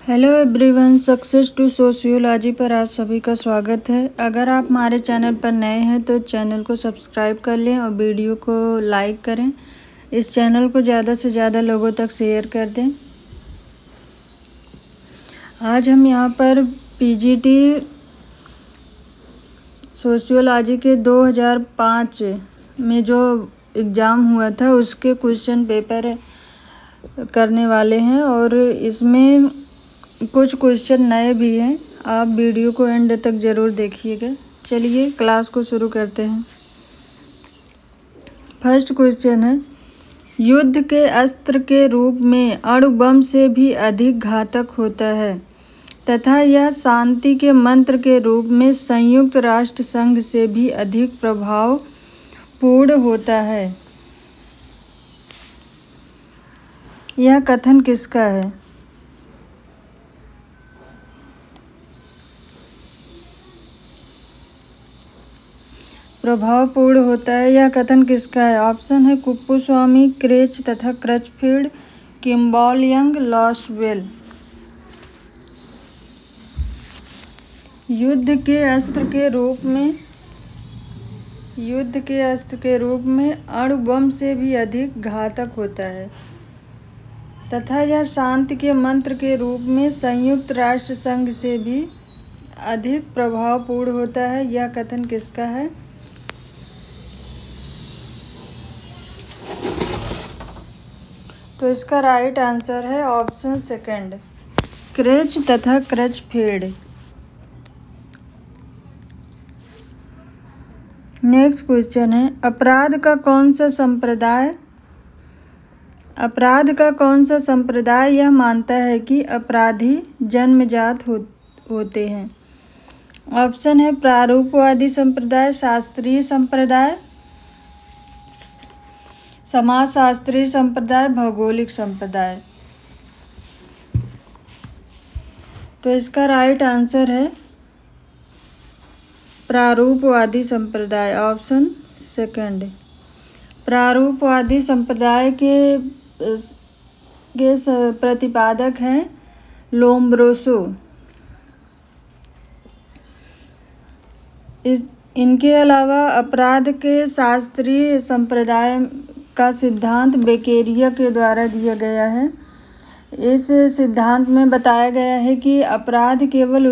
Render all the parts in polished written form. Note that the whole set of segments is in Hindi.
Hello everyone, success to sociology पर आप सभी का स्वागत है। अगर आप हमारे चैनल पर नए हैं तो चैनल को सब्सक्राइब कर लें और वीडियो को लाइक करें। इस चैनल को ज़्यादा से ज़्यादा लोगों तक शेयर कर दें। आज हम यहाँ पर पीजीटी सोशियोलॉजी के 2005 में जो एग्ज़ाम हुआ था उसके क्वेश्चन पेपर करने वाले हैं और इसमें कुछ क्वेश्चन नए भी हैं। आप वीडियो को एंड तक ज़रूर देखिएगा। चलिए क्लास को शुरू करते हैं। फर्स्ट क्वेश्चन है, युद्ध के अस्त्र के रूप में अणु बम से भी अधिक घातक होता है तथा यह शांति के मंत्र के रूप में संयुक्त राष्ट्र संघ से भी अधिक प्रभावपूर्ण होता है। यह कथन किसका है? प्रभावपूर्ण होता है, यह कथन किसका है? ऑप्शन है कुप्पुस्वामी, क्रेच तथा क्रचफील्ड, किम्बॉल यंग, लॉसवेल। युद्ध के अस्त्र के रूप में अणु बम से भी अधिक घातक होता है तथा यह शांति के मंत्र के रूप में संयुक्त राष्ट्र संघ से भी अधिक प्रभावपूर्ण होता है। यह कथन किसका है? तो इसका राइट आंसर है ऑप्शन सेकंड, क्रेच तथा क्रचफील्ड। नेक्स्ट क्वेश्चन है, अपराध का कौन सा संप्रदाय यह मानता है कि अपराधी जन्मजात होते हैं? ऑप्शन है प्रारूपवादी संप्रदाय, शास्त्रीय संप्रदाय, समाजशास्त्रीय संप्रदाय, भौगोलिक संप्रदाय। तो इसका राइट आंसर है प्रारूपवादी संप्रदाय, ऑप्शन सेकंड। प्रारूपवादी संप्रदाय के प्रतिपादक हैं लोम्ब्रोसो। इनके अलावा अपराध के शास्त्रीय संप्रदाय का सिद्धांत बेकेरिया के द्वारा दिया गया है। इस सिद्धांत में बताया गया है कि अपराध केवल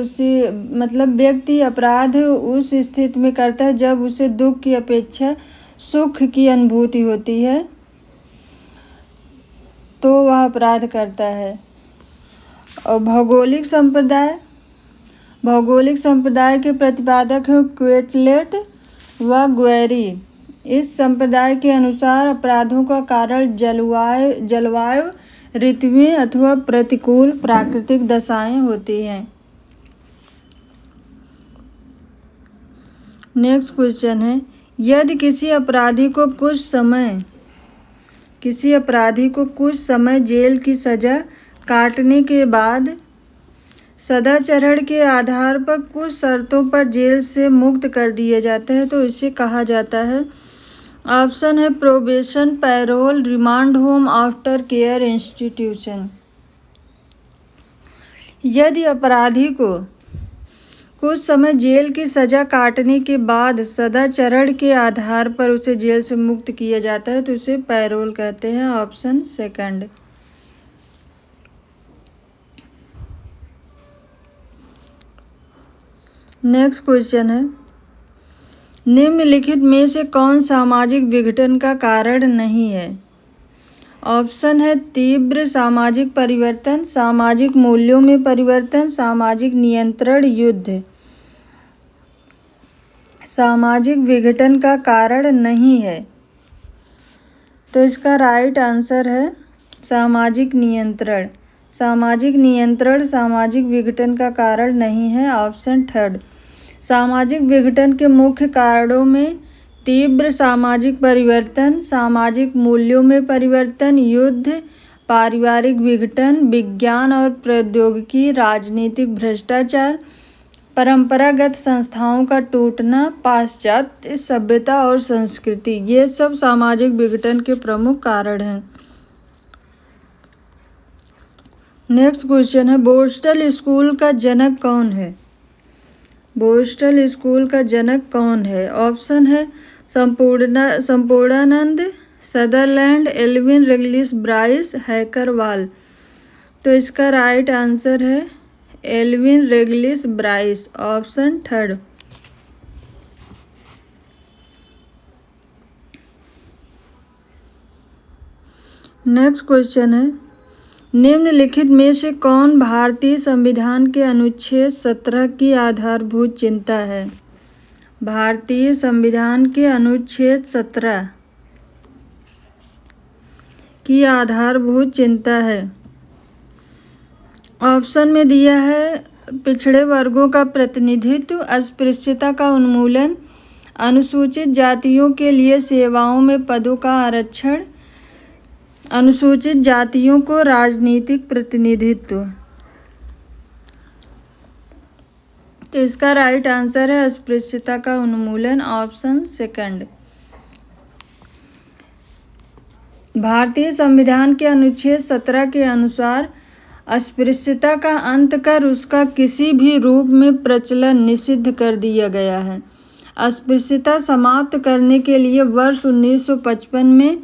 व्यक्ति अपराध उस स्थिति में करता है जब उसे दुख की अपेक्षा सुख की अनुभूति होती है तो वह अपराध करता है। और भौगोलिक संप्रदाय के प्रतिपादक हैं क्वेटलेट व ग्वेरी। इस संप्रदाय के अनुसार अपराधों का कारण जलवायु, ऋतुएं अथवा प्रतिकूल प्राकृतिक दशाएं होती हैं। नेक्स्ट क्वेश्चन है, यदि किसी अपराधी को कुछ समय जेल की सजा काटने के बाद सदाचरण के आधार पर कुछ शर्तों पर जेल से मुक्त कर दिया जाता है तो इसे कहा जाता है? ऑप्शन है probation, parole, remand home, after care institution. यदि अपराधी को कुछ समय जेल की सजा काटने के बाद सदाचरण के आधार पर उसे जेल से मुक्त किया जाता है तो उसे पैरोल कहते हैं, ऑप्शन सेकंड। नेक्स्ट क्वेश्चन है, निम्नलिखित में से कौन सामाजिक विघटन का कारण नहीं है? ऑप्शन है तीव्र सामाजिक परिवर्तन, सामाजिक मूल्यों में परिवर्तन, सामाजिक नियंत्रण, युद्ध। सामाजिक विघटन का कारण नहीं है तो इसका राइट आंसर है सामाजिक नियंत्रण। सामाजिक विघटन का कारण नहीं है, ऑप्शन थर्ड। सामाजिक विघटन के मुख्य कारणों में तीव्र सामाजिक परिवर्तन, सामाजिक मूल्यों में परिवर्तन, युद्ध, पारिवारिक विघटन, विज्ञान और प्रौद्योगिकी, राजनीतिक भ्रष्टाचार, परंपरागत संस्थाओं का टूटना, पाश्चात्य सभ्यता और संस्कृति, ये सब सामाजिक विघटन के प्रमुख कारण हैं। नेक्स्ट क्वेश्चन है, बोस्टल स्कूल का जनक कौन है? बोस्टल स्कूल का जनक कौन है? ऑप्शन है Sampurnanand, Sutherland, Alvin Reglis Brice, हैकरवाल। तो इसका राइट आंसर है Alvin Reglis Brice, option third. Next question है, निम्नलिखित में से कौन भारतीय संविधान के अनुच्छेद 17 की आधारभूत चिंता है? भारतीय संविधान के अनुच्छेद 17 की आधारभूत चिंता है। ऑप्शन में दिया है पिछड़े वर्गों का प्रतिनिधित्व, अस्पृश्यता का उन्मूलन, अनुसूचित जातियों के लिए सेवाओं में पदों का आरक्षण, अनुसूचित जातियों को राजनीतिक प्रतिनिधित्व। तो इसका राइट आंसर है अस्पृश्यता का उन्मूलन, ऑप्शन सेकंड। भारतीय संविधान के अनुच्छेद 17 के अनुसार अस्पृश्यता का अंत कर उसका किसी भी रूप में प्रचलन निषिद्ध कर दिया गया है। अस्पृश्यता समाप्त करने के लिए वर्ष 1955 में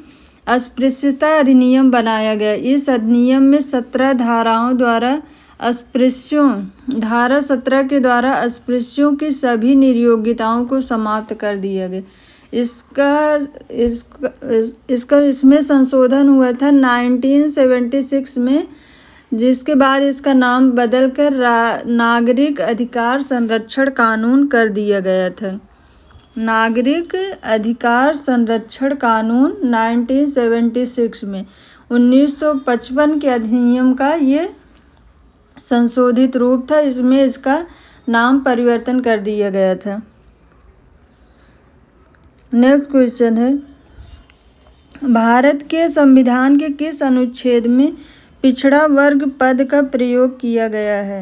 अस्पृश्यता अधिनियम बनाया गया। इस अधिनियम में 17 धाराओं द्वारा धारा 17 के द्वारा अस्पृश्यों की सभी नियोक्ताओं को समाप्त कर दिया गया। इसमें संशोधन हुआ था 1976 में, जिसके बाद इसका नाम बदलकर नागरिक अधिकार संरक्षण कानून कर दिया गया था। नागरिक अधिकार संरक्षण कानून 1976 में 1955 के अधिनियम का ये संशोधित रूप था। इसमें इसका नाम परिवर्तन कर दिया गया था। नेक्स्ट क्वेश्चन है, भारत के संविधान के किस अनुच्छेद में पिछड़ा वर्ग पद का प्रयोग किया गया है?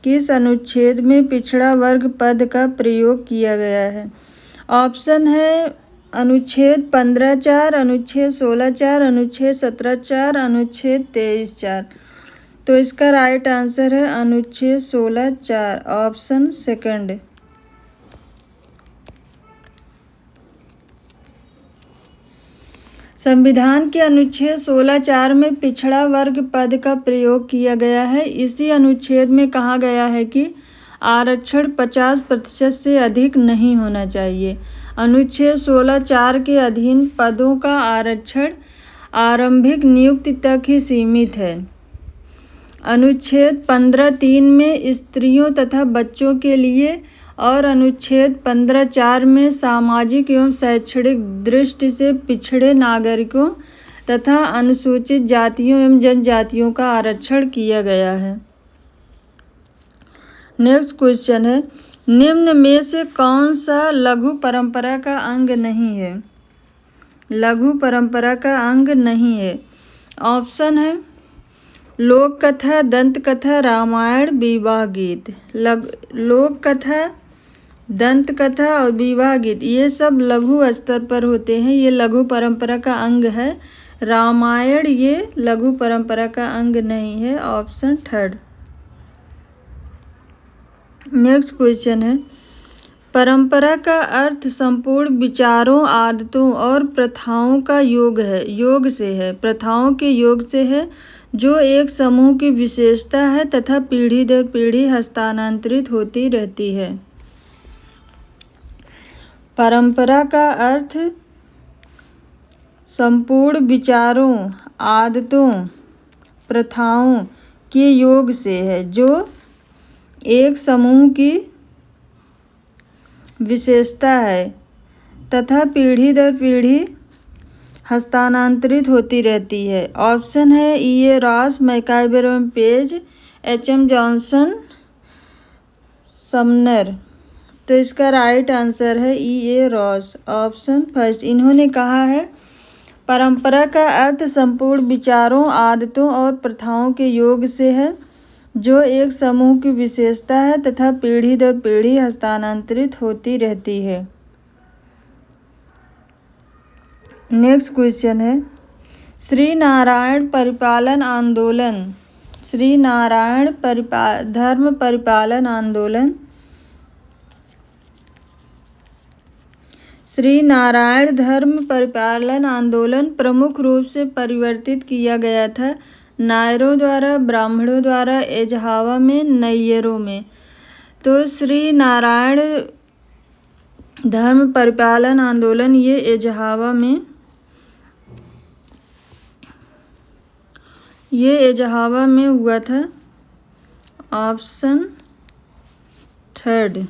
किस अनुच्छेद में पिछड़ा वर्ग पद का प्रयोग किया गया है? ऑप्शन है अनुच्छेद 15(4), अनुच्छेद 16(4), अनुच्छेद 17(4), अनुच्छेद 23(4). तो इसका राइट आंसर है अनुच्छेद 16(4), ऑप्शन सेकंड। संविधान के अनुच्छेद 16(4) में पिछड़ा वर्ग पद का प्रयोग किया गया है। इसी अनुच्छेद में कहा गया है कि आरक्षण 50% से अधिक नहीं होना चाहिए। अनुच्छेद 16(4) के अधीन पदों का आरक्षण आरंभिक नियुक्ति तक ही सीमित है। अनुच्छेद 15(3) में स्त्रियों तथा बच्चों के लिए और अनुच्छेद 15(4) में सामाजिक एवं शैक्षणिक दृष्टि से पिछड़े नागरिकों तथा अनुसूचित जातियों एवं जनजातियों का आरक्षण किया गया है। नेक्स्ट क्वेश्चन है, निम्न में से कौन सा लघु परंपरा का अंग नहीं है? लघु परंपरा का अंग नहीं है। ऑप्शन है लोक कथा, दंत कथा, रामायण, विवाह गीत। लोक कथा, दंत कथा और विवाह गीत ये सब लघु स्तर पर होते हैं, ये लघु परंपरा का अंग है। रामायण ये लघु परंपरा का अंग नहीं है, ऑप्शन थर्ड। नेक्स्ट क्वेश्चन है, परंपरा का अर्थ संपूर्ण विचारों, आदतों और प्रथाओं का योग से है, प्रथाओं के योग से है, जो एक समूह की विशेषता है तथा पीढ़ी दर पीढ़ी हस्तांतरित होती रहती है। परंपरा का अर्थ संपूर्ण विचारों, आदतों, प्रथाओं के योग से है, जो एक समूह की विशेषता है तथा पीढ़ी दर पीढ़ी हस्तांतरित होती रहती है। ऑप्शन है E.A. रॉस, मैकाइबर एवं पेज, H.M. Johnson, Sumner. तो इसका राइट आंसर है E.A. Ross, option first. इन्होंने कहा है परंपरा का अर्थ संपूर्ण विचारों, आदतों और प्रथाओं के योग से है, जो एक समूह की विशेषता है तथा पीढ़ी दर पीढ़ी हस्तांतरित होती रहती है। नेक्स्ट क्वेश्चन है, श्री नारायण परिपालन आंदोलन श्री नारायण धर्म परिपालन आंदोलन। श्री नारायण धर्म परिपालन आंदोलन प्रमुख रूप से परिवर्तित किया गया था नायरों द्वारा, ब्राह्मणों द्वारा, एजहावा में, नैयरों में। तो श्री नारायण धर्म परिपालन आंदोलन ये एजहावा में हुआ था। Option third.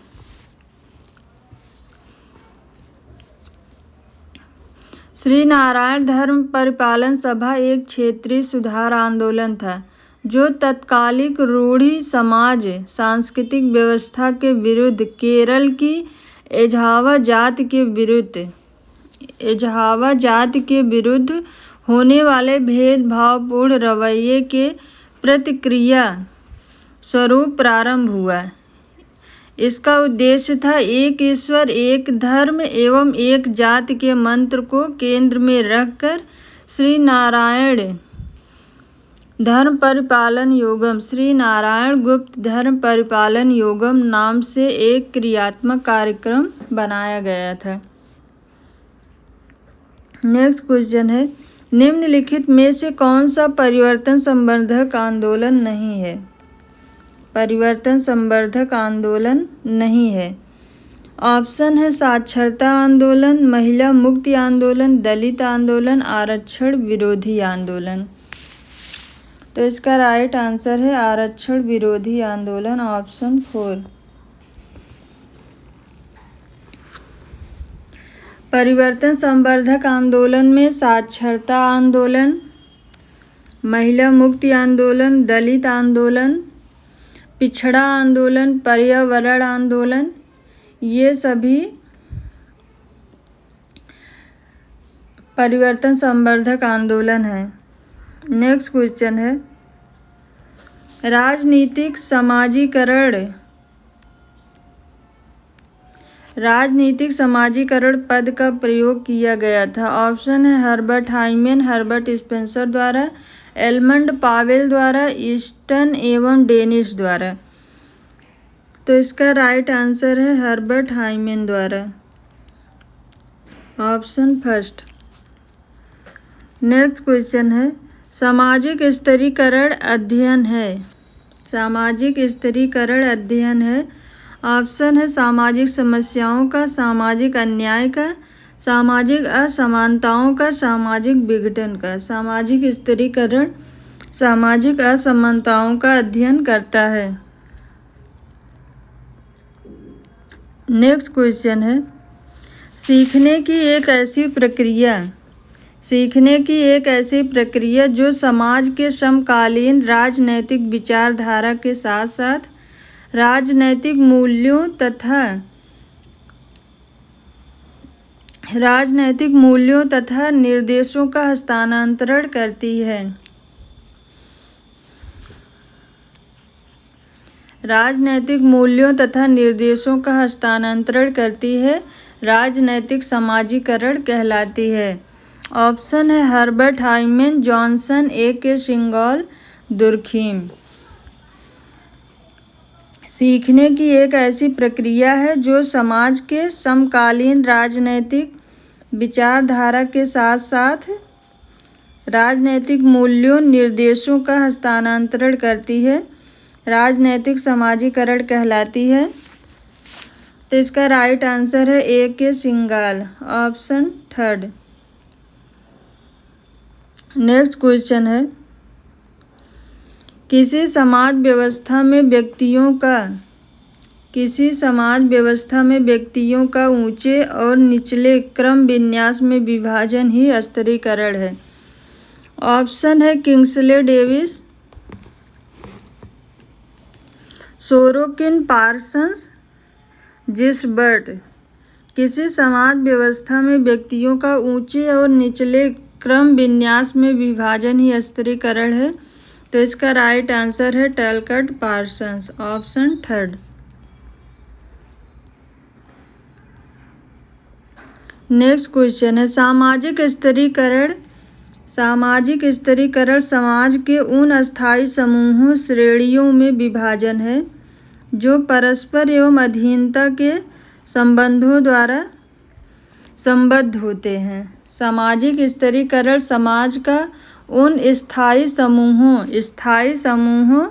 श्री नारायण धर्म परिपालन सभा एक क्षेत्रीय सुधार आंदोलन था जो तत्कालिक रूढ़ी समाज सांस्कृतिक व्यवस्था के विरुद्ध, केरल की एजहावा जाति के विरुद्ध होने वाले भेदभावपूर्ण रवैये के प्रतिक्रिया स्वरूप प्रारंभ हुआ। इसका उद्देश्य था एक ईश्वर, एक धर्म एवं एक जाति के मंत्र को केंद्र में रखकर श्री नारायण धर्म परिपालन योगम, श्री नारायण गुप्त धर्म परिपालन योगम नाम से एक क्रियात्मक कार्यक्रम बनाया गया था। नेक्स्ट क्वेश्चन है, निम्नलिखित में से कौन सा परिवर्तन संवर्धक आंदोलन नहीं है? परिवर्तन संवर्धक आंदोलन नहीं है। ऑप्शन है साक्षरता आंदोलन, महिला मुक्ति आंदोलन, दलित आंदोलन, आरक्षण विरोधी आंदोलन। तो इसका राइट आंसर है आरक्षण विरोधी आंदोलन, ऑप्शन 4। परिवर्तन संवर्धक आंदोलन में साक्षरता आंदोलन, महिला मुक्ति आंदोलन, दलित आंदोलन, पिछड़ा आंदोलन, पर्यावरण आंदोलन, ये सभी परिवर्तन संवर्धक आंदोलन है। नेक्स्ट क्वेश्चन है, राजनीतिक समाजीकरण पद का प्रयोग किया गया था। ऑप्शन है हर्बर्ट हाइमेन, हर्बर्ट स्पेंसर द्वारा, एडमंड पावेल द्वारा, ईस्टन एवं डेनिस द्वारा। तो इसका राइट आंसर है हर्बर्ट हाइमेन द्वारा, ऑप्शन फर्स्ट। नेक्स्ट क्वेश्चन है, सामाजिक स्तरीकरण अध्ययन है। ऑप्शन है सामाजिक समस्याओं का, सामाजिक अन्याय का, सामाजिक असमानताओं का, सामाजिक विघटन का। सामाजिक स्तरीकरण सामाजिक असमानताओं का अध्ययन करता है। नेक्स्ट क्वेश्चन है, सीखने की एक ऐसी प्रक्रिया जो समाज के समकालीन राजनैतिक विचारधारा के साथ साथ राजनैतिक मूल्यों तथा निर्देशों का हस्तांतरण करती है। राजनैतिक मूल्यों तथा निर्देशों का हस्तांतरण करती है, राजनैतिक समाजीकरण कहलाती है। ऑप्शन है Herbert Hyman, Johnson, A K. Singhal, Durkheim. सीखने की एक ऐसी प्रक्रिया है जो समाज के समकालीन राजनैतिक विचारधारा के साथ साथ राजनैतिक मूल्यों निर्देशों का हस्तांतरण करती है, राजनैतिक समाजीकरण कहलाती है। तो इसका राइट आंसर है A K. Singhal, option third. Next question है, किसी समाज व्यवस्था में व्यक्तियों का ऊंचे और निचले क्रम विन्यास में विभाजन ही स्तरीकरण है। ऑप्शन है किंग्सले डेविस, सोरोकिन, पार्सन्स, जिसबर्ट। किसी समाज व्यवस्था में व्यक्तियों का ऊंचे और निचले क्रम विन्यास में विभाजन ही स्तरीकरण है। तो इसका राइट आंसर है Talcott, Parsons, option third. Next question है, सामाजिक सामाजिक स्तरीकरण समाज के उन अस्थायी समूहों श्रेणियों में विभाजन है जो परस्पर एवं अधीनता के संबंधों द्वारा संबद्ध होते हैं। सामाजिक स्तरीकरण समाज का उन स्थायी समूहों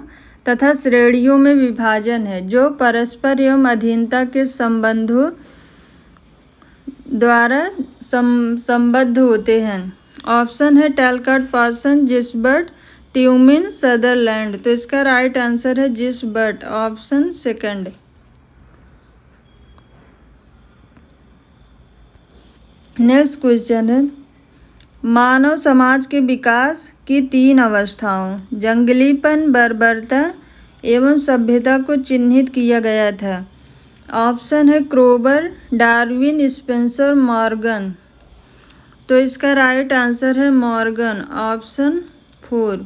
तथा श्रेणियों में विभाजन है जो परस्पर एवं अधीनता के संबंधों द्वारा संबद्ध होते हैं। ऑप्शन है टैलकॉट, पार्सन, जिसबर्ट, ट्यूमिन, सदरलैंड। तो इसका राइट आंसर है जिसबर्ट, ऑप्शन सेकंड। नेक्स्ट क्वेश्चन है, मानव समाज के विकास की 3 अवस्थाओं जंगलीपन, बर्बरता एवं सभ्यता को चिन्हित किया गया था। ऑप्शन है क्रोबर, डार्विन, स्पेंसर, मॉर्गन। तो इसका राइट आंसर है मॉर्गन, ऑप्शन 4।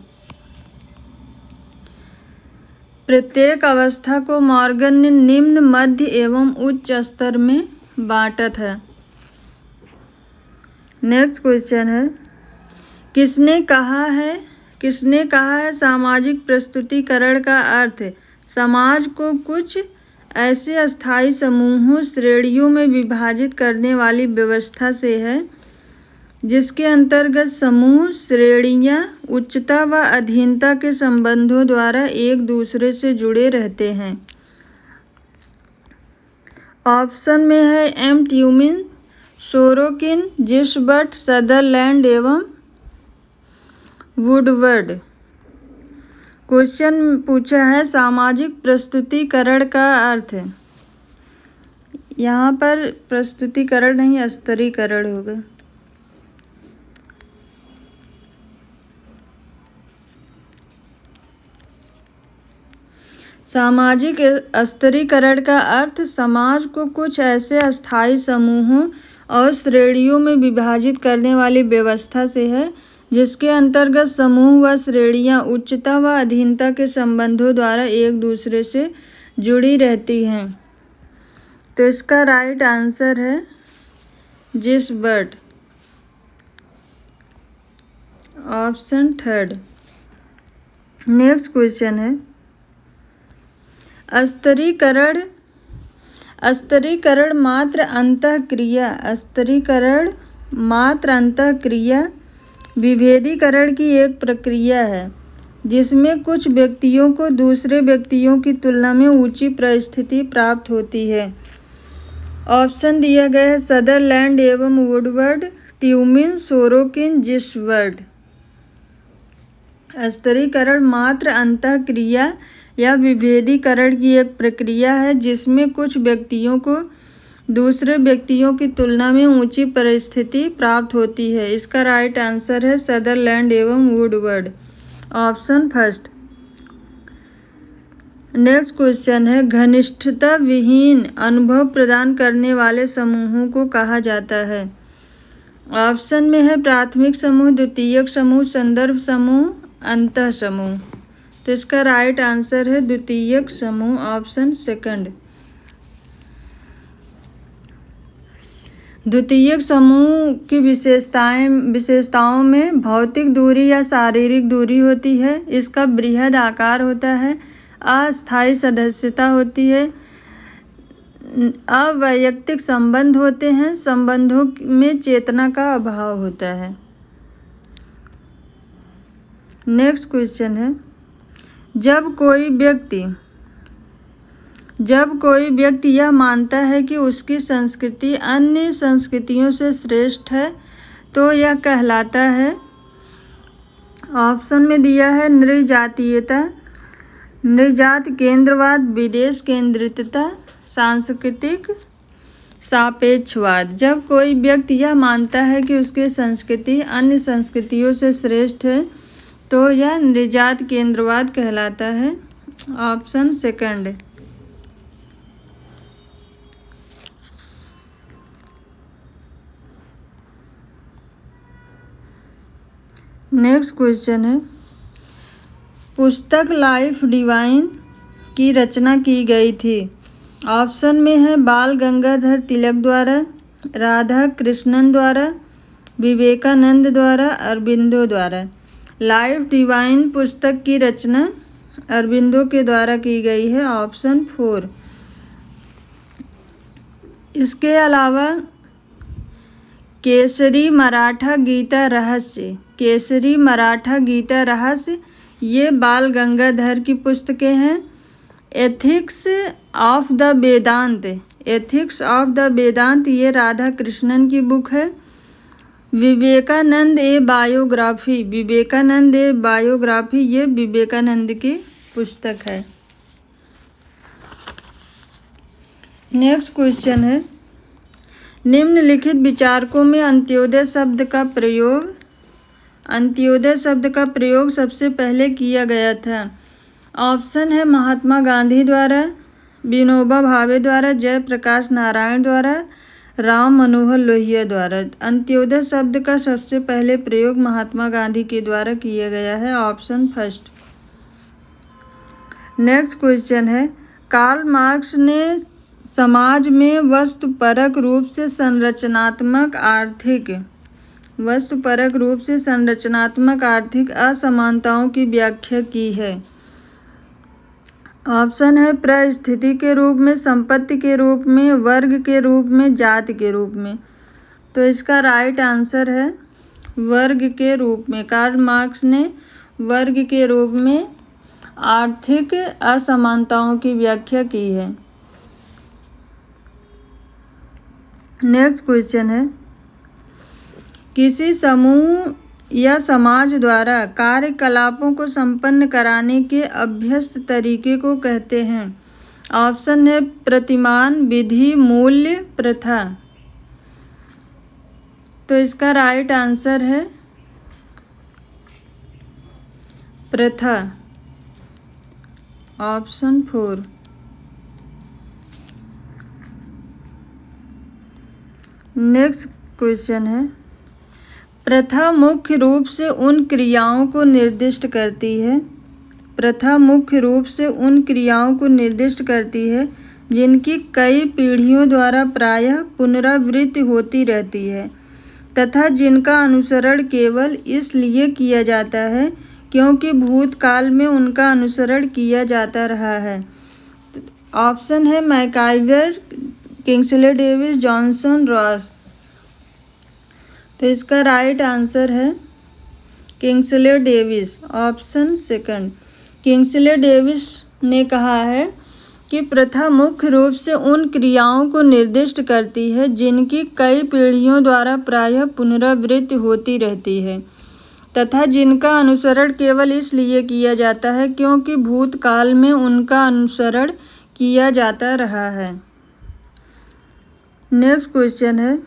प्रत्येक अवस्था को मॉर्गन ने निम्न, मध्य एवं उच्च स्तर में बांटा था। नेक्स्ट क्वेश्चन है, किसने कहा है सामाजिक प्रस्तुतिकरण का अर्थ समाज को कुछ ऐसे अस्थायी समूहों श्रेणियों में विभाजित करने वाली व्यवस्था से है जिसके अंतर्गत समूह श्रेणियां उच्चता व अधीनता के संबंधों द्वारा एक दूसरे से जुड़े रहते हैं। ऑप्शन में है एम ट्यूमिन, सोरोकिन, जिसबर्ट, सदरलैंड एवं वुडवर्ड। क्वेश्चन पूछा है सामाजिक प्रस्तुतिकरण का अर्थ। यहाँ पर प्रस्तुतिकरण नहीं, स्तरीकरण होगा। सामाजिक स्तरीकरण का अर्थ समाज को कुछ ऐसे अस्थायी समूहों और श्रेणियों में विभाजित करने वाली व्यवस्था से है जिसके अंतर्गत समूह व श्रेणियां उच्चता व अधीनता के संबंधों द्वारा एक दूसरे से जुड़ी रहती हैं। तो इसका राइट आंसर है जिसबर्ट, ऑप्शन 3। नेक्स्ट क्वेश्चन है, स्तरीकरण मात्र अंतःक्रिया विभेदीकरण की एक प्रक्रिया है जिसमें कुछ व्यक्तियों को दूसरे व्यक्तियों की तुलना में ऊंची परिस्थिति प्राप्त होती है। ऑप्शन दिया गया है सदरलैंड एवं वुडवर्ड, ट्यूमिन, सोरोकिन, जिसबर्ट। स्तरीकरण मात्र अंतःक्रिया या विभेदीकरण की एक प्रक्रिया है जिसमें कुछ व्यक्तियों को दूसरे व्यक्तियों की तुलना में ऊंची परिस्थिति प्राप्त होती है। इसका राइट आंसर है सदरलैंड एवं वुडवर्ड, ऑप्शन 1। नेक्स्ट क्वेश्चन है, घनिष्ठता विहीन अनुभव प्रदान करने वाले समूहों को कहा जाता है। ऑप्शन में है प्राथमिक समूह, द्वितीयक समूह, संदर्भ समूह, अंतः समूह। तो इसका राइट आंसर है द्वितीयक समूह, ऑप्शन 2। द्वितीयक समूह की विशेषताओं में भौतिक दूरी या शारीरिक दूरी होती है, इसका बृहद आकार होता है, अस्थायी सदस्यता होती है, अवैयक्तिक संबंध होते हैं, संबंधों में चेतना का अभाव होता है। नेक्स्ट क्वेश्चन है, जब कोई व्यक्ति यह मानता है कि उसकी संस्कृति अन्य संस्कृतियों से श्रेष्ठ है तो यह कहलाता है। ऑप्शन में दिया है नृजातीयता, नृजात केंद्रवाद, विदेश केंद्रितता, सांस्कृतिक सापेक्षवाद। जब कोई व्यक्ति यह मानता है कि उसकी संस्कृति अन्य संस्कृतियों से श्रेष्ठ है तो यह नृजात केंद्रवाद कहलाता है, ऑप्शन 2। नेक्स्ट क्वेश्चन है, पुस्तक लाइफ डिवाइन की रचना की गई थी। ऑप्शन में है बाल गंगाधर तिलक द्वारा, राधा कृष्णन द्वारा, विवेकानंद द्वारा, अरबिंदो द्वारा। लाइफ डिवाइन पुस्तक की रचना अरबिंदो के द्वारा की गई है, ऑप्शन 4। इसके अलावा केसरी मराठा गीता रहस्य, केसरी मराठा गीता रहस्य ये बाल गंगाधर की पुस्तकें हैं। Ethics of the Vedanta, ethics of the Vedanta ये राधा कृष्णन की बुक है। Vivekananda a biography, Vivekananda a biography ये विवेकानंद की पुस्तक है। नेक्स्ट क्वेश्चन है, निम्नलिखित विचारकों में अंत्योदय शब्द का प्रयोग, अंत्योदय शब्द का प्रयोग सबसे पहले किया गया था। ऑप्शन है महात्मा गांधी द्वारा, विनोबा भावे द्वारा, जयप्रकाश नारायण द्वारा, राम मनोहर लोहिया द्वारा। अंत्योदय शब्द का सबसे पहले प्रयोग महात्मा गांधी के द्वारा किया गया है, ऑप्शन 1। नेक्स्ट क्वेश्चन है, कार्ल मार्क्स ने समाज में वस्तुपरक रूप से संरचनात्मक आर्थिक, वस्तुपरक रूप से संरचनात्मक आर्थिक असमानताओं की व्याख्या की है। ऑप्शन है परिस्थिति के रूप में, संपत्ति के रूप में, वर्ग के रूप में, जाति के रूप में। तो इसका राइट आंसर है वर्ग के रूप में। कार्ल मार्क्स ने वर्ग के रूप में आर्थिक असमानताओं की व्याख्या की है। नेक्स्ट क्वेश्चन है, किसी समूह या समाज द्वारा कार्यकलापों को संपन्न कराने के अभ्यस्त तरीके को कहते हैं। ऑप्शन है प्रतिमान, विधि, मूल्य, प्रथा। तो इसका राइट आंसर है प्रथा, ऑप्शन 4। नेक्स्ट क्वेश्चन है, प्रथा मुख्य रूप से उन क्रियाओं को निर्दिष्ट करती है, प्रथा मुख्य रूप से उन क्रियाओं को निर्दिष्ट करती है जिनकी कई पीढ़ियों द्वारा प्रायः पुनरावृत्ति होती रहती है तथा जिनका अनुसरण केवल इसलिए किया जाता है क्योंकि भूतकाल में उनका अनुसरण किया जाता रहा है। ऑप्शन है MacIver, Kingsley Davis, Johnson, Ross. तो इसका राइट आंसर है Kingsley Davis, option 2। Kingsley Davis ने कहा है कि प्रथा मुख्य रूप से उन क्रियाओं को निर्दिष्ट करती है जिनकी कई पीढ़ियों द्वारा प्रायः पुनरावृत्ति होती रहती है तथा जिनका अनुसरण केवल इसलिए किया जाता है क्योंकि भूतकाल में उनका अनुसरण किया जाता रहा है। नेक्स्ट क्वेश्चन है,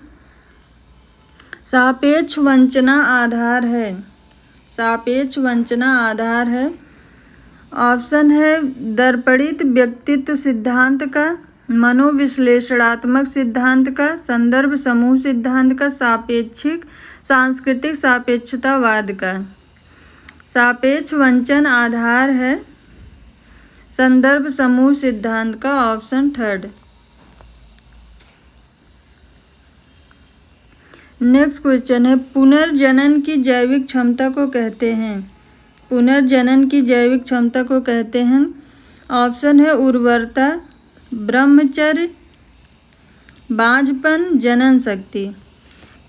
सापेक्ष वंचना आधार है, सापेक्ष वंचना आधार है। ऑप्शन है दर्पणित व्यक्तित्व सिद्धांत का, मनोविश्लेषणात्मक सिद्धांत का, संदर्भ समूह सिद्धांत का, सापेक्षिक सांस्कृतिक सापेक्षतावाद का। सापेक्ष वंचन आधार है संदर्भ समूह सिद्धांत का, ऑप्शन 3। नेक्स्ट क्वेश्चन है, पुनर्जनन की जैविक क्षमता को कहते हैं, पुनर्जनन की जैविक क्षमता को कहते हैं। ऑप्शन है उर्वरता, ब्रह्मचर्य, बांझपन, जनन शक्ति।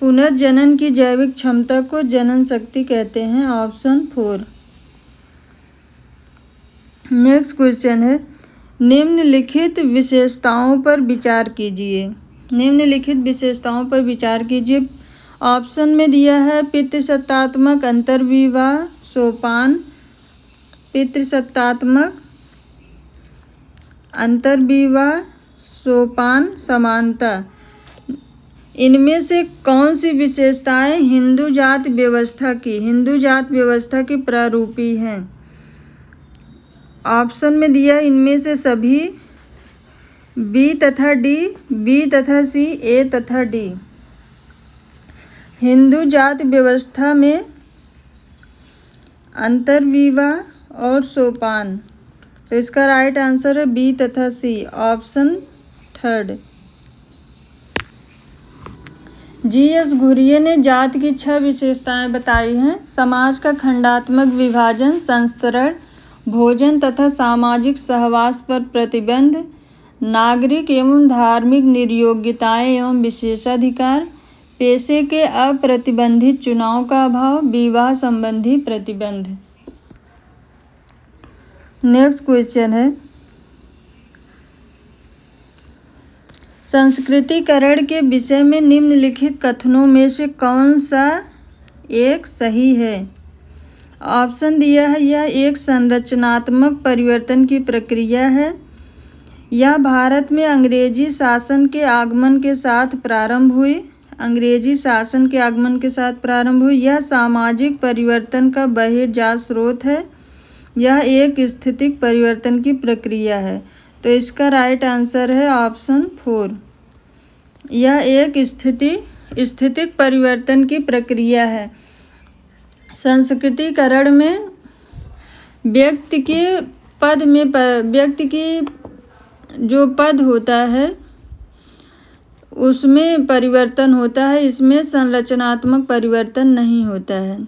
पुनर्जनन की जैविक क्षमता को जनन शक्ति कहते हैं, ऑप्शन 4। नेक्स्ट क्वेश्चन है, निम्नलिखित विशेषताओं पर विचार कीजिए, निम्नलिखित विशेषताओं पर विचार कीजिए। ऑप्शन में दिया है पितृसत्तात्मक अंतर्विवाह सोपान, पितृसत्तात्मक अंतर्विवाह सोपान समानता। इनमें से कौन सी विशेषताएं हिंदू जात व्यवस्था की, हिंदू जात व्यवस्था की प्रारूपी हैं? ऑप्शन में दिया इनमें से सभी, बी तथा डी, बी तथा सी, ए तथा डी। हिंदू जात व्यवस्था में अंतर्विवाह और सोपान, तो इसका राइट आंसर है बी तथा सी, ऑप्शन 3। जी.एस. घुरिये ने जात की 6 विशेषताएं बताई हैं। समाज का खंडात्मक विभाजन, संस्तरण, भोजन तथा सामाजिक सहवास पर प्रतिबंध, नागरिक एवं धार्मिक निर्योग्यताएं एवं विशेषाधिकार, पेशे के अप्रतिबंधित चुनाव का अभाव, विवाह संबंधी प्रतिबंध। नेक्स्ट क्वेश्चन है, संस्कृतिकरण के विषय में निम्नलिखित कथनों में से कौन सा एक सही है? ऑप्शन दिया है, यह एक संरचनात्मक परिवर्तन की प्रक्रिया है, यह भारत में अंग्रेजी शासन के आगमन के साथ प्रारंभ हुई, यह सामाजिक परिवर्तन का बहिर्जात स्रोत है, यह एक स्थितिक परिवर्तन की प्रक्रिया है। तो इसका राइट आंसर है ऑप्शन 4। यह एक स्थितिक परिवर्तन की प्रक्रिया है। संस्कृतिकरण में व्यक्ति की जो पद होता है उसमें परिवर्तन होता है, इसमें संरचनात्मक परिवर्तन नहीं होता है।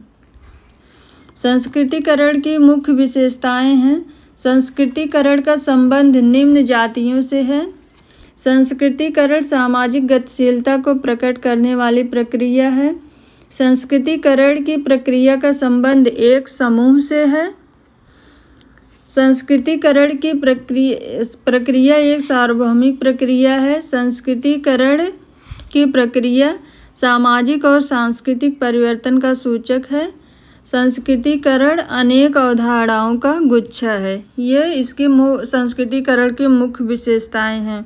संस्कृतिकरण की मुख्य विशेषताएं हैं। संस्कृतिकरण का संबंध निम्न जातियों से है। संस्कृतिकरण सामाजिक गतिशीलता को प्रकट करने वाली प्रक्रिया है। संस्कृतिकरण की प्रक्रिया का संबंध एक समूह से है। संस्कृतिकरण की प्रक्रिया एक सार्वभौमिक प्रक्रिया है। संस्कृतिकरण की प्रक्रिया सामाजिक और सांस्कृतिक परिवर्तन का सूचक है। संस्कृतिकरण अनेक अवधारणाओं का गुच्छा है। ये इसकी संस्कृतिकरण की मुख्य विशेषताएं हैं।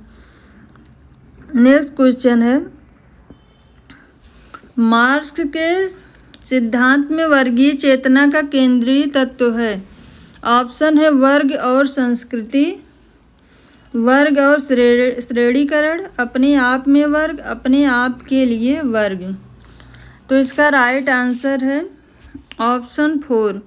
नेक्स्ट क्वेश्चन है, मार्क्स के सिद्धांत में वर्गीय चेतना का केंद्रीय तत्व है। ऑप्शन है वर्ग और संस्कृति, वर्ग और श्रेणीकरण, अपने आप में वर्ग, अपने आप के लिए वर्ग। तो इसका राइट आंसर है ऑप्शन 4,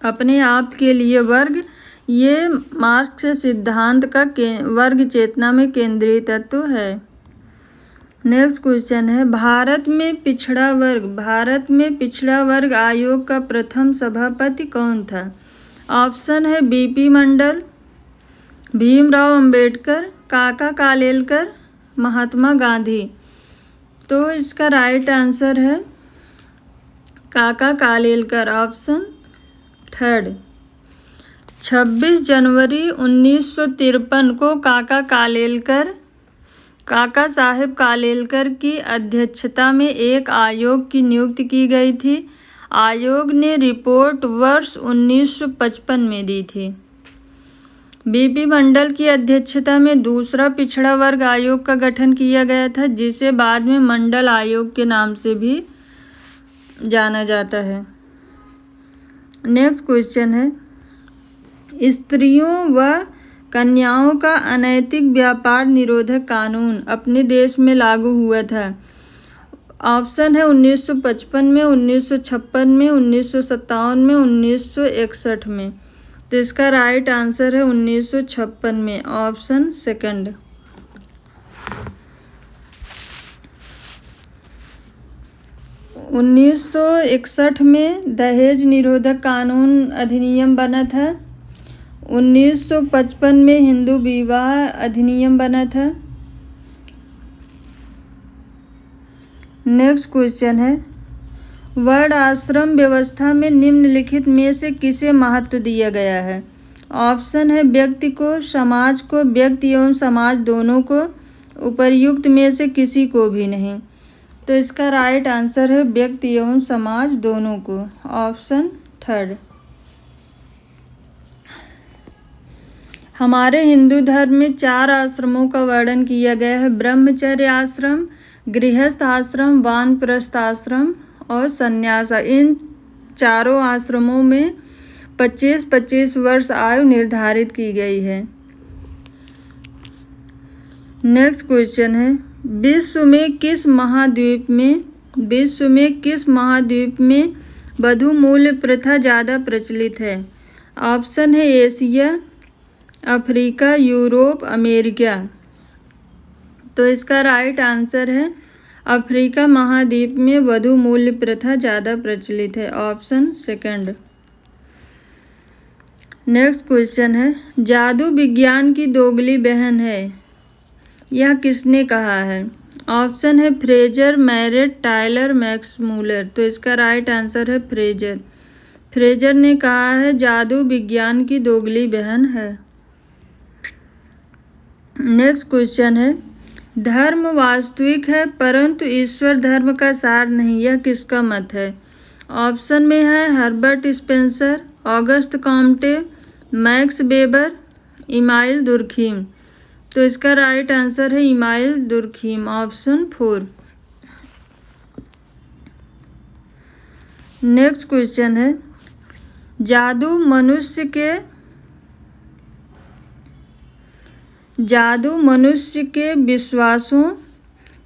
अपने आप के लिए वर्ग। ये मार्क्स के सिद्धांत का वर्ग चेतना में केंद्रीय तत्व है। नेक्स्ट क्वेश्चन है, भारत में पिछड़ा वर्ग आयोग का प्रथम सभापति कौन था? ऑप्शन है बीपी मंडल, भीमराव अंबेडकर, काका कालेलकर, महात्मा गांधी। तो इसका राइट आंसर है काका कालेलकर, ऑप्शन 3। 26 जनवरी 1953 को काका साहेब कालेलकर की अध्यक्षता में एक आयोग की नियुक्ति की गई थी। आयोग ने रिपोर्ट वर्ष 1955 में दी थी। बीपी मंडल की अध्यक्षता में दूसरा पिछड़ा वर्ग आयोग का गठन किया गया था, जिसे बाद में मंडल आयोग के नाम से भी जाना जाता है। नेक्स्ट क्वेश्चन है, स्त्रियों व कन्याओं का अनैतिक व्यापार निरोधक कानून अपने देश में लागू हुआ था। ऑप्शन है 1955 में, 1956 में, 1957 में, 1961 में। तो इसका राइट आंसर है 1956 में, ऑप्शन 2। 1961 में दहेज निरोधक कानून अधिनियम बना था। 1955 में हिंदू विवाह अधिनियम बना था। नेक्स्ट क्वेश्चन है, वर्ण आश्रम व्यवस्था में निम्नलिखित में से किसे महत्व दिया गया है? ऑप्शन है व्यक्ति को, समाज को, व्यक्ति एवं समाज दोनों को, उपर्युक्त में से किसी को भी नहीं। तो इसका राइट आंसर है व्यक्ति एवं समाज दोनों को, ऑप्शन 3। हमारे हिंदू धर्म में 4 आश्रमों का वर्णन किया गया है। ब्रह्मचर्य आश्रम, गृहस्थ आश्रम, वानप्रस्थ आश्रम और संन्यास। इन चारों आश्रमों में 25-25 वर्ष आयु निर्धारित की गई है। नेक्स्ट क्वेश्चन है, विश्व में किस महाद्वीप में वधू मूल्य प्रथा ज़्यादा प्रचलित है? ऑप्शन है एशिया, अफ्रीका, यूरोप, अमेरिका। तो इसका राइट आंसर है अफ्रीका महाद्वीप में वधू मूल्य प्रथा ज़्यादा प्रचलित है। Option second. नेक्स्ट क्वेश्चन है, जादू विज्ञान की दोगली बहन है, यह किसने कहा है? ऑप्शन है फ्रेजर, मैरेट, टायलर, मैक्समूलर। तो इसका राइट आंसर है फ्रेजर। फ्रेजर ने कहा है जादू विज्ञान की दोगली बहन है। नेक्स्ट क्वेश्चन है, धर्म वास्तविक है परंतु ईश्वर धर्म का सार नहीं, यह किसका मत है? ऑप्शन में है Herbert Spencer, August Comte, max weber, email Durkheim. तो इसका राइट आंसर है email Durkheim. Option 4। Next question है, जादू मनुष्य के विश्वासों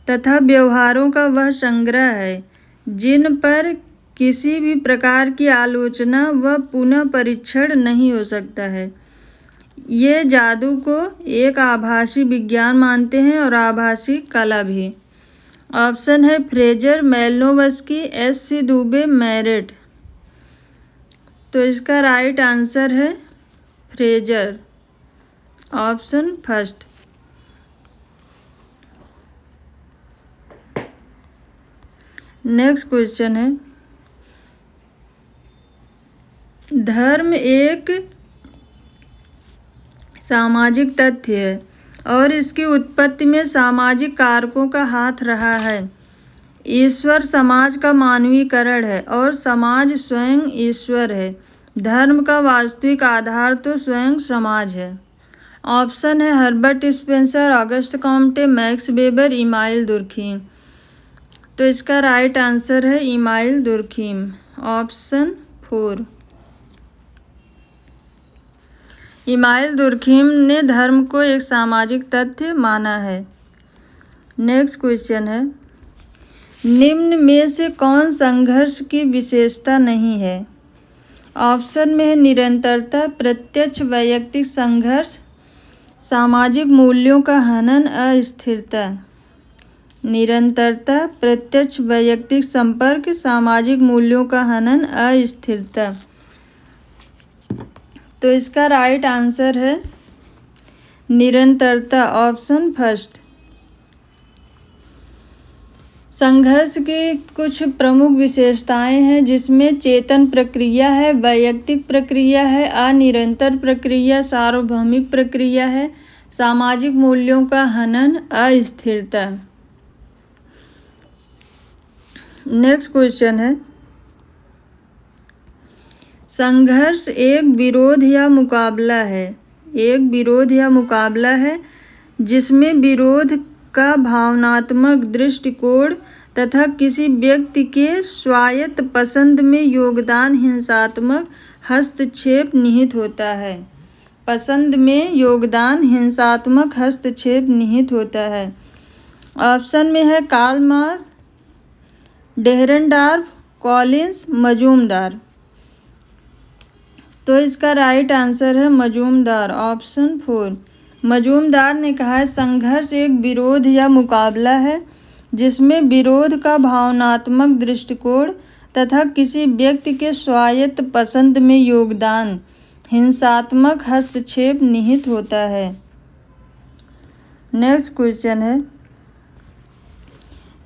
तथा व्यवहारों का वह संग्रह है जिन पर किसी भी प्रकार की आलोचना व पुनः परीक्षण नहीं हो सकता है। ये जादू को एक आभासी विज्ञान मानते हैं और आभासी कला भी। ऑप्शन है फ्रेजर, मेलनोवस्की, एस.सी. दुबे, मैरेट। तो इसका राइट आंसर है Fraser. Option first. Next question है, धर्म एक सामाजिक तथ्य है और इसकी उत्पत्ति में सामाजिक कारकों का हाथ रहा है। ईश्वर समाज का मानवीकरण है और समाज स्वयं ईश्वर है। धर्म का वास्तविक आधार तो स्वयं समाज है। ऑप्शन है Herbert Spencer, August Comte, max weber, email Durkheim. तो इसका राइट आंसर है email Durkheim. Option 4। Email Durkheim ने धर्म को एक सामाजिक तथ्य माना है। नेक्स्ट क्वेश्चन है, निम्न में से कौन संघर्ष की विशेषता नहीं है? ऑप्शन में है निरंतरता, प्रत्यक्ष वैयक्तिक संघर्ष, सामाजिक मूल्यों का हनन, अस्थिरता। निरंतरता, प्रत्यक्ष वैयक्तिक संपर्क, सामाजिक मूल्यों का हनन, अस्थिरता। तो इसका राइट आंसर है निरंतरता। Option first. संघर्ष की कुछ प्रमुख विशेषताएं हैं जिसमें चेतन प्रक्रिया है, वैयक्तिक प्रक्रिया है, अनिरंतर प्रक्रिया, सार्वभौमिक प्रक्रिया है, सामाजिक मूल्यों का हनन, अस्थिरता। नेक्स्ट क्वेश्चन है, संघर्ष एक विरोध या मुकाबला है। एक विरोध या मुकाबला है जिसमें विरोध का भावनात्मक दृष्टिकोण तथा किसी व्यक्ति के स्वायत्त पसंद में योगदान हिंसात्मक हस्तक्षेप निहित होता है। पसंद में योगदान हिंसात्मक हस्तक्षेप निहित होता है। ऑप्शन में है कार्ल मार्क्स, डेहरेनडॉर्फ, कॉलिंस, मजूमदार। तो इसका राइट आंसर है मजूमदार। ऑप्शन 4। मजूमदार ने कहा है संघर्ष एक विरोध या मुकाबला है जिसमें विरोध का भावनात्मक दृष्टिकोण तथा किसी व्यक्ति के स्वायत्त पसंद में योगदान हिंसात्मक हस्तक्षेप निहित होता है। नेक्स्ट क्वेश्चन है,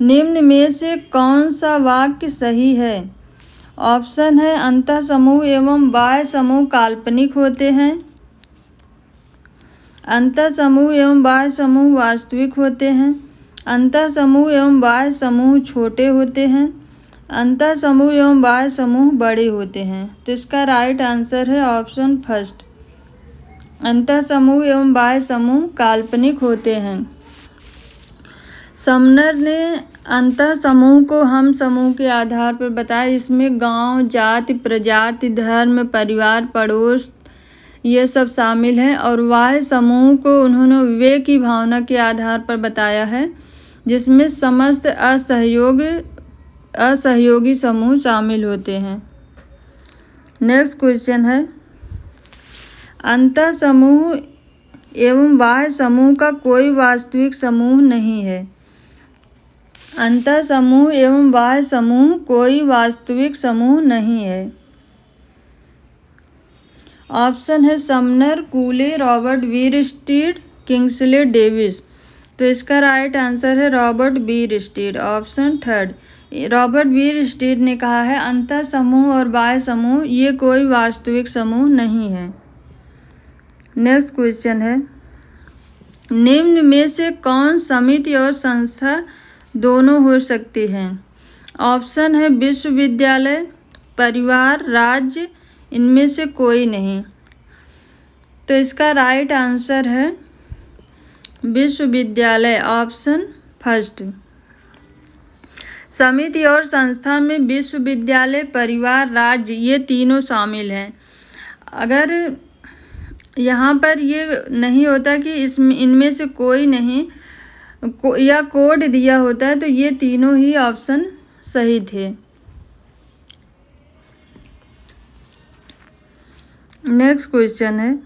निम्न में से कौन सा वाक्य सही है? ऑप्शन है अंतः समूह एवं बाह्य समूह काल्पनिक होते हैं, अंतः समूह एवं बाह्य समूह वास्तविक होते हैं, अंतः समूह एवं बाह्य समूह छोटे होते हैं, अंतः समूह एवं बाह्य समूह बड़े होते हैं। तो इसका राइट आंसर है ऑप्शन फर्स्ट। अंतः समूह एवं बाह्य समूह काल्पनिक होते हैं। समनर ने अंतः समूह को हम समूह के आधार पर बताया। इसमें गांव, जाति, प्रजाति, धर्म, परिवार, पड़ोस ये सब शामिल हैं। और बाह्य समूह को उन्होंने विवेक की भावना के आधार पर बताया है जिसमें समस्त असहयोगी समूह शामिल होते हैं। नेक्स्ट क्वेश्चन है, अंतः समूह एवं बाह्य समूह का कोई वास्तविक समूह नहीं है। अंतः समूह एवं बाह्य समूह कोई वास्तविक समूह नहीं है। ऑप्शन है समनर, कूले, रॉबर्ट वीरस्टीड, किंग्सले डेविस। तो इसका राइट आंसर है रॉबर्ट वीरस्टीड, ऑप्शन थर्ड। रॉबर्ट वीरस्टीड ने कहा है अंतः समूह और बाह्य समूह ये कोई वास्तविक समूह नहीं है। नेक्स्ट क्वेश्चन है, निम्न में से कौन समिति और संस्था दोनों हो सकती हैं? ऑप्शन है विश्वविद्यालय, परिवार, राज्य, इनमें से कोई नहीं। तो इसका राइट आंसर है विश्वविद्यालय, ऑप्शन फर्स्ट। समिति और संस्था में विश्वविद्यालय, परिवार, राज्य ये तीनों शामिल हैं। अगर यहाँ पर ये नहीं होता कि इसमें इनमें से कोई नहीं या कोड दिया होता है तो ये तीनों ही ऑप्शन सही थे। नेक्स्ट क्वेश्चन है,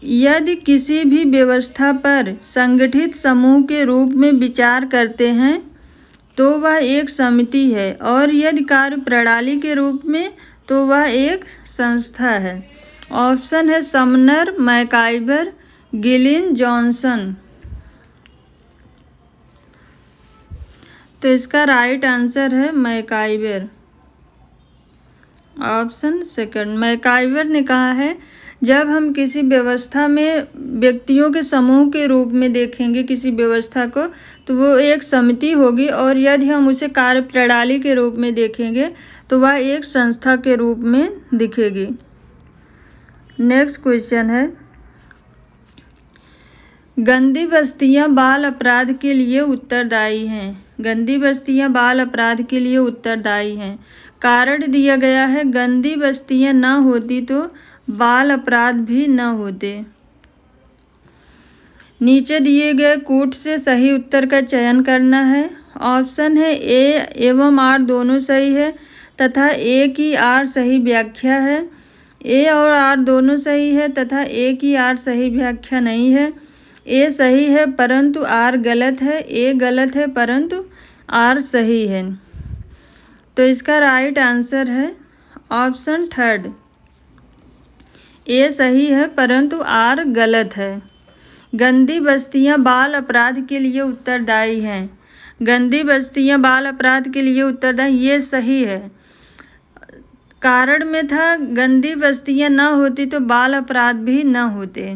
यदि किसी भी व्यवस्था पर संगठित समूह के रूप में विचार करते हैं तो वह एक समिति है, और यदि कार्य प्रणाली के रूप में तो वह एक संस्था है। ऑप्शन है समनर, मैकाइवर, गिलिन, जॉनसन। तो इसका राइट आंसर है मैकाइवर, ऑप्शन सेकंड। मैकाइवर ने कहा है जब हम किसी व्यवस्था में व्यक्तियों के समूह के रूप में देखेंगे किसी व्यवस्था को तो वो एक समिति होगी, और यदि हम उसे कार्य प्रणाली के रूप में देखेंगे तो वह एक संस्था के रूप में दिखेगी। नेक्स्ट क्वेश्चन है, गंदी बस्तियां बाल अपराध के लिए उत्तरदायी हैं। गंदी बस्तियां बाल अपराध के लिए उत्तरदायी हैं। कारण दिया गया है गंदी बस्तियां न होती तो बाल अपराध भी न होते। नीचे दिए गए कूट से सही उत्तर का चयन करना है। ऑप्शन है ए एवं आर दोनों सही है तथा ए की आर सही व्याख्या है। ए और आर दोनों सही है तथा ए की आर सही व्याख्या नहीं है। ए सही है परंतु आर गलत है। ए गलत है परंतु आर सही है। तो इसका राइट आंसर है ऑप्शन थर्ड, ए सही है परंतु आर गलत है। गंदी बस्तियां बाल अपराध के लिए उत्तरदायी हैं। गंदी बस्तियां बाल अपराध के लिए उत्तरदायी ये सही है। कारण में था गंदी बस्तियां न होती तो बाल अपराध भी न होते।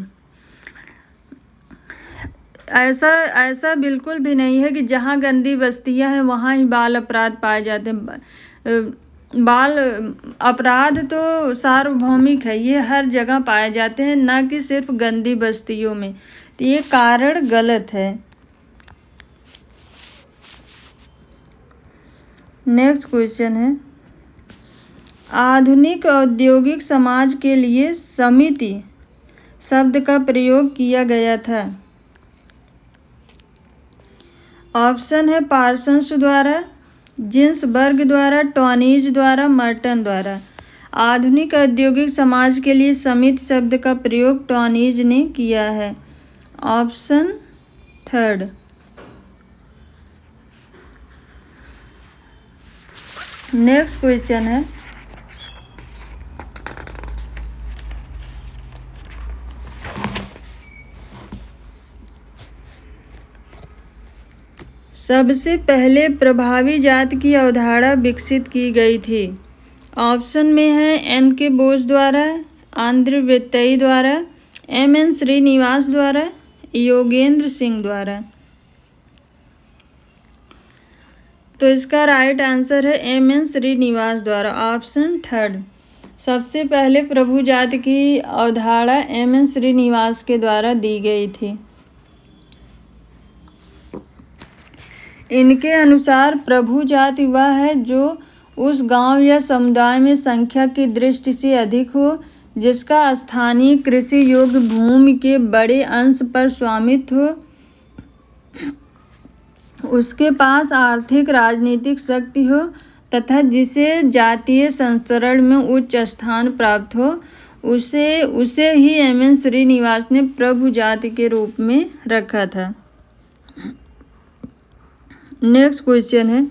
ऐसा बिल्कुल भी नहीं है कि जहाँ गंदी बस्तियां हैं वहाँ ही बाल अपराध पाए जाते हैं। बाल अपराध तो सार्वभौमिक है, ये हर जगह पाए जाते हैं, न कि सिर्फ गंदी बस्तियों में। तो ये कारण गलत है। नेक्स्ट क्वेश्चन है, आधुनिक औद्योगिक समाज के लिए समिति शब्द का प्रयोग किया गया था। ऑप्शन है पार्सन्स द्वारा, जिन्सबर्ग द्वारा, टॉनीज द्वारा, मर्टन द्वारा। आधुनिक औद्योगिक समाज के लिए समिति शब्द का प्रयोग टॉनीज ने किया है, ऑप्शन थर्ड। नेक्स्ट क्वेश्चन है, सबसे पहले प्रभावी जात की अवधारणा विकसित की गई थी। ऑप्शन में है एन के बोस द्वारा, आंध्र वेत्तई द्वारा, एम एन श्रीनिवास द्वारा, योगेंद्र सिंह द्वारा। तो इसका राइट आंसर है एम एन श्रीनिवास द्वारा, ऑप्शन थर्ड। सबसे पहले प्रभु जात की अवधारणा एम एन श्रीनिवास के द्वारा दी गई थी। इनके अनुसार प्रभु जाति वह है जो उस गांव या समुदाय में संख्या की दृष्टि से अधिक हो, जिसका स्थानीय कृषि योग्य भूमि के बड़े अंश पर स्वामित्व हो, उसके पास आर्थिक राजनीतिक शक्ति हो तथा जिसे जातीय संस्करण में उच्च स्थान प्राप्त हो। उसे ही एम एन श्रीनिवास ने प्रभु जाति के रूप में रखा था। नेक्स्ट क्वेश्चन है,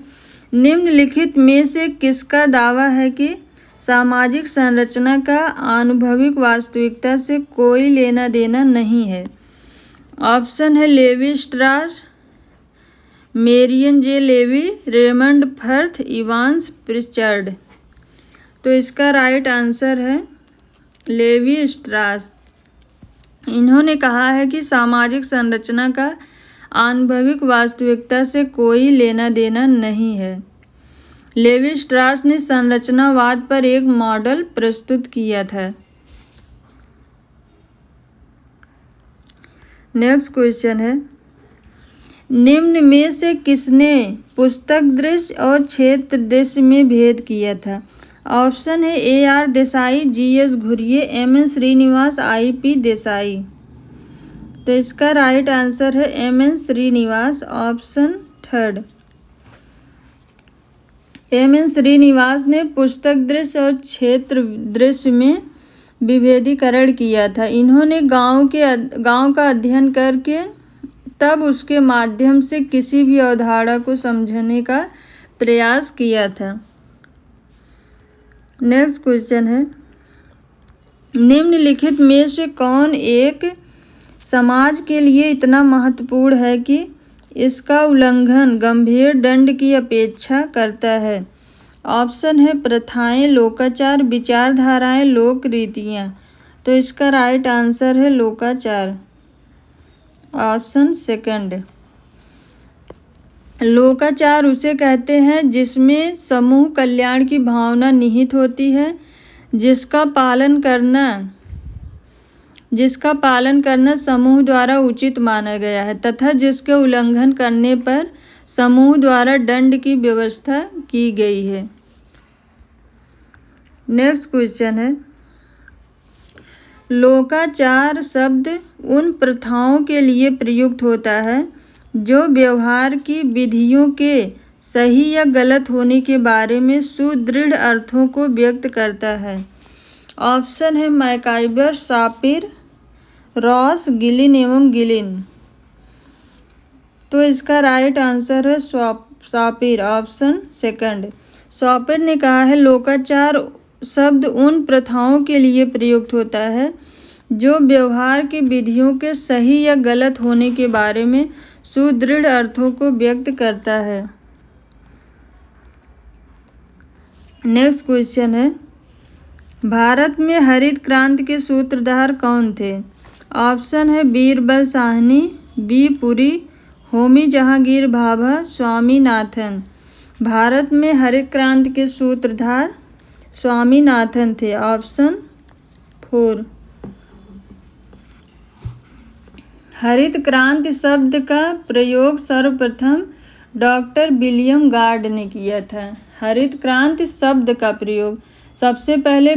निम्नलिखित में से किसका दावा है कि सामाजिक संरचना का आनुभविक वास्तविकता से कोई लेना देना नहीं है? ऑप्शन है Levi Strauss, Marion J Levy, Raymond Firth, Evans Pritchard. तो इसका राइट आंसर है लेवी स्ट्रास। इन्होंने कहा है कि सामाजिक संरचना का आनुभविक वास्तविकता से कोई लेना देना नहीं है। लेवी स्ट्रास ने संरचनावाद पर एक मॉडल प्रस्तुत किया था। नेक्स्ट क्वेश्चन है, निम्न में से किसने पुस्तक दृश्य और क्षेत्र दृश्य में भेद किया था? ऑप्शन है AR Desai, GS Ghurye, MN Srinivas, IP Desai. तो इसका राइट आंसर है MN Srinivas, option third. MN Srinivas ने पुस्तक दृश्य और क्षेत्र दृश्य में विभेदीकरण किया था। इन्होंने गांव का अध्ययन करके तब उसके माध्यम से किसी भी अवधारणा को समझने का प्रयास किया था। नेक्स्ट क्वेश्चन है, निम्नलिखित में से कौन एक समाज के लिए इतना महत्वपूर्ण है कि इसका उल्लंघन गंभीर दंड की अपेक्षा करता है? ऑप्शन है प्रथाएं, लोकाचार, विचारधाराएं, लोक रीतियाँ। तो इसका राइट आंसर है लोकाचार, ऑप्शन सेकंड। लोकाचार उसे कहते हैं जिसमें समूह कल्याण की भावना निहित होती है, जिसका पालन करना समूह द्वारा उचित माना गया है तथा जिसके उल्लंघन करने पर समूह द्वारा दंड की व्यवस्था की गई है। नेक्स्ट क्वेश्चन है, लोकाचार शब्द उन प्रथाओं के लिए प्रयुक्त होता है जो व्यवहार की विधियों के सही या गलत होने के बारे में सुदृढ़ अर्थों को व्यक्त करता है। ऑप्शन है मैकाइबर, सापिर, रॉस, गिलिन एवं गिलिन। तो इसका राइट आंसर है सापिर, ऑप्शन सेकंड। सापिर ने कहा है लोकाचार शब्द उन प्रथाओं के लिए प्रयुक्त होता है जो व्यवहार की विधियों के सही या गलत होने के बारे में सुदृढ़ अर्थों को व्यक्त करता है। नेक्स्ट क्वेश्चन है, भारत में हरित क्रांति के सूत्रधार कौन थे? ऑप्शन है बीरबल साहनी, बी पुरी, होमी जहांगीर भाभा, स्वामीनाथन। भारत में हरित क्रांति के सूत्रधार स्वामीनाथन थे, ऑप्शन 4। हरित क्रांति शब्द का प्रयोग सर्वप्रथम डॉक्टर विलियम गार्ड ने किया था। हरित क्रांति शब्द का प्रयोग सबसे पहले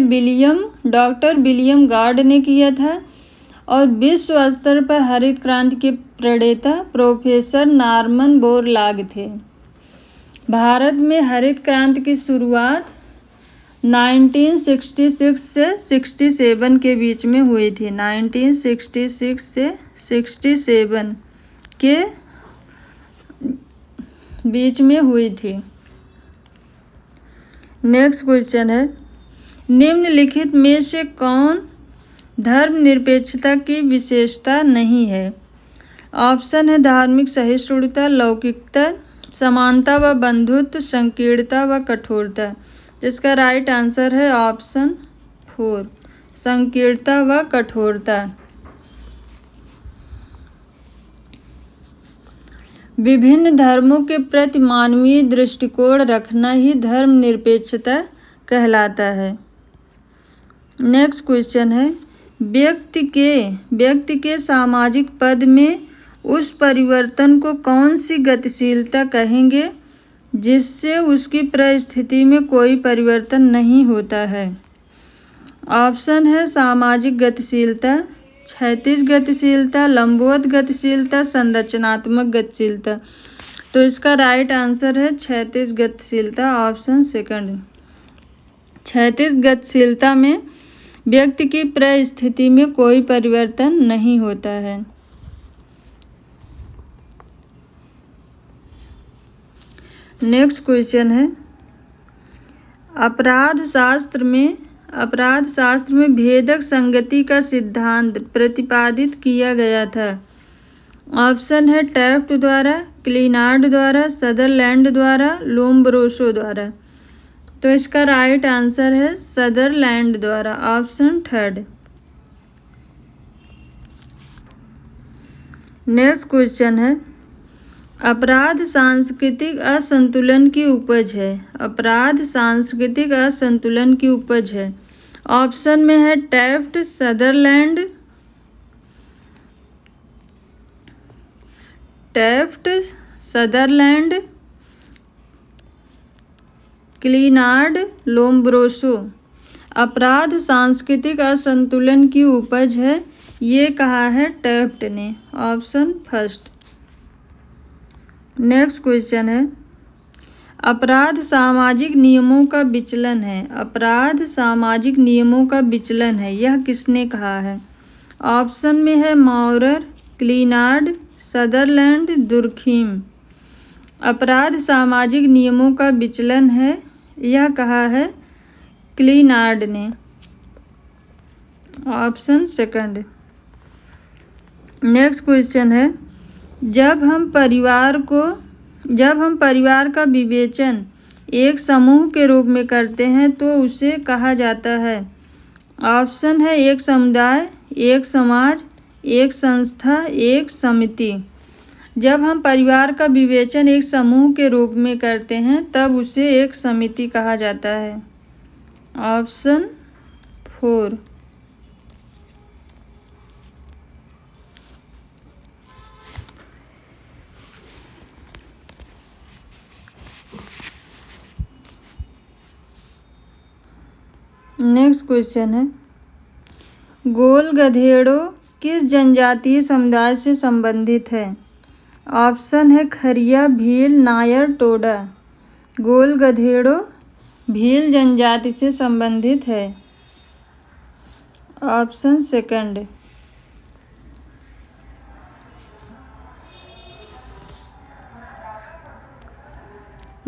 डॉक्टर विलियम गार्ड ने किया था और विश्व स्तर पर हरित क्रांति के प्रणेता प्रोफेसर नॉर्मन बोरलॉग थे। भारत में हरित क्रांति की शुरुआत 1966 से 67 के बीच में हुई थी। 1966 से 67 के बीच में हुई थी। नेक्स्ट क्वेश्चन है, निम्नलिखित में से कौन धर्मनिरपेक्षता की विशेषता नहीं है? ऑप्शन है धार्मिक सहिष्णुता, लौकिकता, समानता व बंधुत्व, संकीर्णता व कठोरता। इसका राइट आंसर है ऑप्शन 4, संकीर्णता व कठोरता। विभिन्न धर्मों के प्रति मानवीय दृष्टिकोण रखना ही धर्मनिरपेक्षता कहलाता है। नेक्स्ट क्वेश्चन है, व्यक्ति के सामाजिक पद में उस परिवर्तन को कौन सी गतिशीलता कहेंगे जिससे उसकी परिस्थिति में कोई परिवर्तन नहीं होता है? ऑप्शन है सामाजिक गतिशीलता, क्षैतिज गतिशीलता, लंबवत गतिशीलता, संरचनात्मक गतिशीलता। तो इसका राइट आंसर है क्षैतिज गतिशीलता, ऑप्शन सेकंड। क्षैतिज गतिशीलता में व्यक्ति की परिस्थिति में कोई परिवर्तन नहीं होता है। नेक्स्ट क्वेश्चन है, अपराध शास्त्र में भेदक संगति का सिद्धांत प्रतिपादित किया गया था। ऑप्शन है टैफ्ट द्वारा, क्लीनार्ड द्वारा, सदरलैंड द्वारा, लोम्ब्रोसो द्वारा। तो इसका राइट आंसर है सदरलैंड द्वारा, ऑप्शन थर्ड। नेक्स्ट क्वेश्चन है, अपराध सांस्कृतिक असंतुलन की उपज है। अपराध सांस्कृतिक असंतुलन की उपज है। ऑप्शन में है टैफ्ट, सदरलैंड, क्लीनार्ड, लोम्ब्रोसो। अपराध सांस्कृतिक असंतुलन की उपज है, ये कहा है टैफ्ट ने, ऑप्शन फर्स्ट। नेक्स्ट क्वेश्चन है, अपराध सामाजिक नियमों का विचलन है। अपराध सामाजिक नियमों का विचलन है, यह किसने कहा है? ऑप्शन में है मॉरर, क्लीनार्ड, सदरलैंड, दुर्खीम। अपराध सामाजिक नियमों का विचलन है, यह कहा है क्लीनार्ड ने, ऑप्शन सेकंड। नेक्स्ट क्वेश्चन है, जब हम परिवार का विवेचन एक समूह के रूप में करते हैं तो उसे कहा जाता है। ऑप्शन है एक समुदाय, एक समाज, एक संस्था, एक समिति। जब हम परिवार का विवेचन एक समूह के रूप में करते हैं तब उसे एक समिति कहा जाता है, ऑप्शन 4। नेक्स्ट क्वेश्चन है, गोल गधेड़ों किस जनजातीय समुदाय से संबंधित है? ऑप्शन है खरिया, भील, नायर, टोडा। गोल गधेड़ों भील जनजाति से संबंधित है, ऑप्शन सेकंड।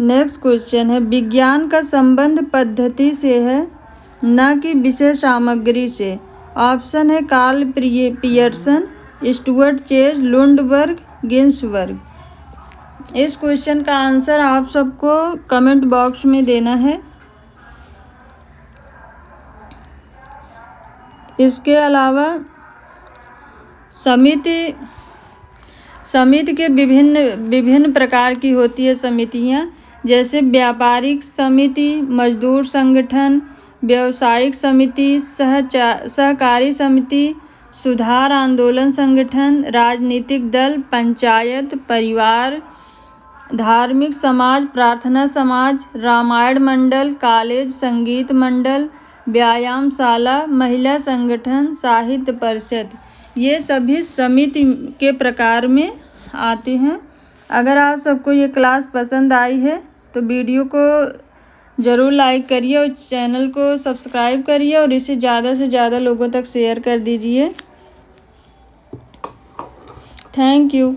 नेक्स्ट क्वेश्चन है, विज्ञान का संबंध पद्धति से है न कि विषय सामग्री से। ऑप्शन है Karl Pearson, Stuart Chase, Lundberg, Ginsberg. इस क्वेश्चन का आंसर आप सबको कमेंट बॉक्स में देना है। इसके अलावा समिति के विभिन्न प्रकार की होती है समितियां, जैसे व्यापारिक समिति, मजदूर संगठन, व्यावसायिक समिति, सहकारी समिति, सुधार आंदोलन संगठन, राजनीतिक दल, पंचायत, परिवार, धार्मिक समाज, प्रार्थना समाज, रामायण मंडल, कॉलेज, संगीत मंडल, व्यायामशाला, महिला संगठन, साहित्य परिषद। ये सभी समिति के प्रकार में आते हैं। अगर आप सबको ये क्लास पसंद आई है तो वीडियो को ज़रूर लाइक करिए और चैनल को सब्सक्राइब करिए और इसे ज़्यादा से ज़्यादा लोगों तक शेयर कर दीजिए। Thank you.